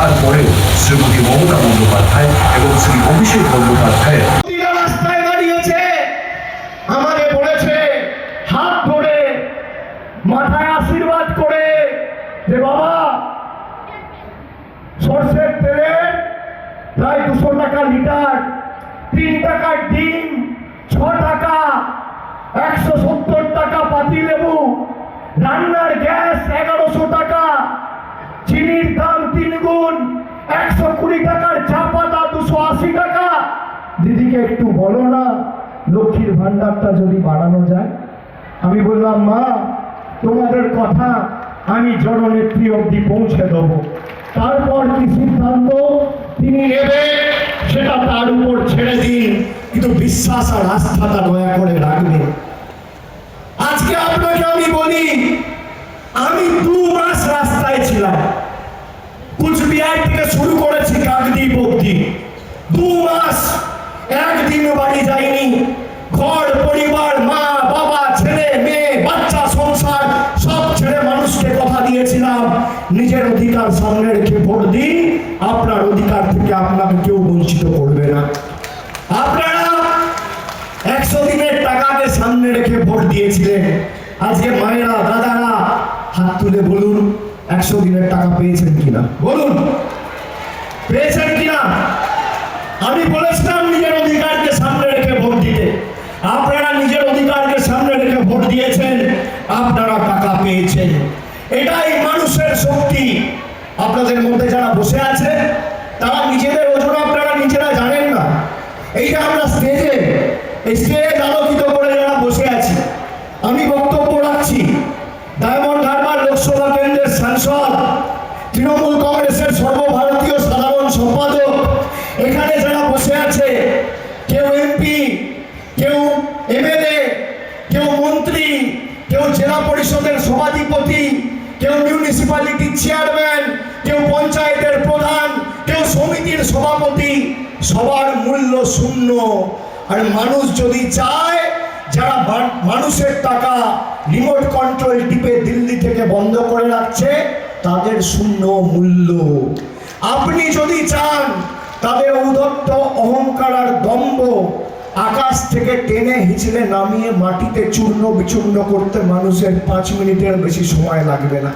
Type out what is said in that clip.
তারপরেও শ্রীমতী মমতা বন্দ্যোপাধ্যায় এবং শ্রী অভিষেক বন্দ্যোপাধ্যায় রাস্তায় দাঁড়িয়েছে, আমাকে বলেছে হাত ধরে মাথায় আশীর্বাদ করে যে বাবা সর্ষের তেলের প্রায় 200 টাকা লিটার, 3 টাকার ডিম, 6 টাকা, 170 টাকা পাতি লেবু, রান্নার গ্যাস 1100 টাকা, চিনির দাম 3 গুণ, 120 টাকার চা পাতা 280 টাকা। দিদিকে একটু বলো না লক্ষ্মীর ভান্ডারটা যদি বাড়ানো যায়। আমি বললাম মা তোমাদের কথা আমি জননেত্রী অবধি পৌঁছে দেব, তারপর কি সিদ্ধান্ত তিনি নেবে সেটা তার উপর ছেড়ে দিন, কিন্তু বিশ্বাস আর আস্থাটা দয়া করে রাখবেন। আজকে আপনাকে আমি বলি, আমি 2 মাস রাস্তায় ছিলাম, কুচবিহার থেকে শুরু করেছি কাকদ্বীপ অবধি। 2 মাস একদিন বাড়ি যাইনি। ঘর পরিবার, মা বাবা, ছেলে মেয়ে, বাচ্চা, সংসার সব ছেড়ে মানুষকে কথা দিয়েছিলাম নিজের অধিকার সামনে রেখে ভোট দিন, আপনার অধিকার থেকে আপনাকে কেউ বঞ্চিত করবে না। আপনারা 100 দিনের টাকাকে সামনে রেখে ভোট দিয়েছিলেন। আজকে মায়েরা, দাদারা হাত তুলে বলুন 100 দিনের টাকা পেয়েছেন কিনা, বলুন পেয়েছেন কিনা। আমি বলেছিলাম নিজের অধিকারকে সামনে রেখে ভোট দিতে, আপনারা নিজের অধিকারকে সামনে রেখে ভোট দিয়েছেন, আপনারা টাকা পেয়েছেন। এটাই মানুষের শক্তি। আপনাদের মধ্যে যারা বসে আছে তারা নিজেদের ওজন আপনারা নিজেরা জানেন না। এই যে আমরা স্টেজ আলোকিত করে যারা বসে আছি, আমি বক্তব্য রাখছি, ডায়মন্ড হারবার লোকসভা কেন্দ্রের সাংসদ, তৃণমূল কংগ্রেসের সর্বভারতীয় সাধারণ সম্পাদক, এখানে যারা বসে আছে, কেউ এমপি, কেউ এমএলএ, কেউ মন্ত্রী, কেউ জেলা পরিষদের সভাধিপতি, কেউ মিউনিসিপ্যালিটির চেয়ারম্যান, কেউ পঞ্চায়েতের প্রধান, কেউ সমিতির সভাপতি, সবার মূল্য শূন্য। আর মানুষ যদি চায়, যারা মানুষের টাকা রিমোট কন্ট্রোল টিপে দিল্লি থেকে বন্ধ করে রাখছে, তাদের শূন্য মূল্য। আপনি যদি চান তাদের ঔদ্ধত্য, অহংকার আর দম্ভ আকাশ থেকে টেনে হিচড়ে নামিয়ে মাটিতে চূর্ণ বিচূর্ণ করতে মানুষের 5 মিনিটের বেশি সময় লাগবে না।